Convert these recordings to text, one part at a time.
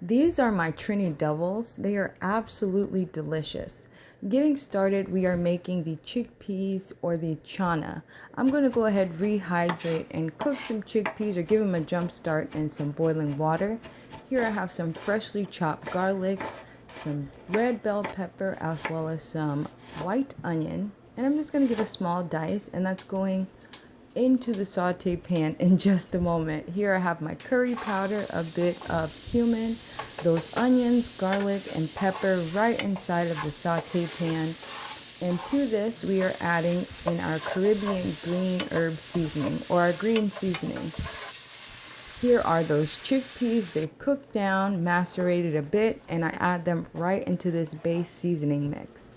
These are my Trini doubles. They are absolutely delicious. Getting started, we are making the chickpeas or the channa. I'm going to go ahead, rehydrate, and cook some chickpeas or give them a jump start in some boiling water. Here I have some freshly chopped garlic, some red bell pepper, as well as some white onion. And I'm just going to give a small dice, and that's going into the saute pan in just a moment. Here I have my curry powder, a bit of cumin, those onions, garlic, and pepper right inside of the saute pan. And to this, we are adding in our Caribbean green herb seasoning, or our green seasoning. Here are those chickpeas. They've cooked down, macerated a bit, and I add them right into this base seasoning mix.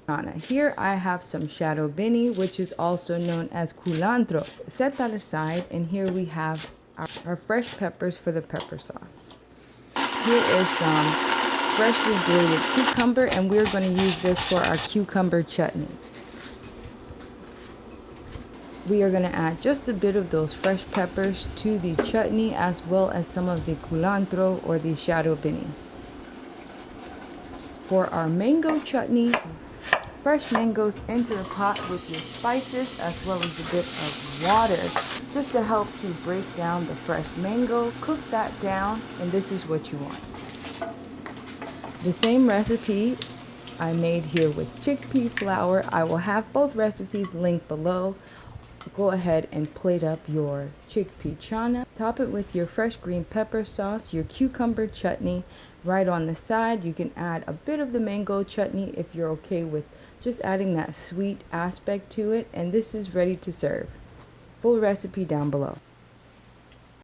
Here I have some shadow bini, which is also known as culantro. Set that aside, and here we have our fresh peppers for the pepper sauce. Here is some freshly grated cucumber, and we're going to use this for our cucumber chutney. We are going to add just a bit of those fresh peppers to the chutney, as well as some of the culantro or the shadow bini. For our mango chutney, fresh mangoes into the pot with your spices, as well as a bit of water, just to help to break down the fresh mango. Cook that down, and this is what you want. The same recipe I made here with chickpea flour. I will have both recipes linked below. Go ahead and plate up your chickpea channa. Top it with your fresh green pepper sauce, your cucumber chutney right on the side. You can add a bit of the mango chutney if you're okay with just adding that sweet aspect to it, and this is ready to serve. Full recipe down below.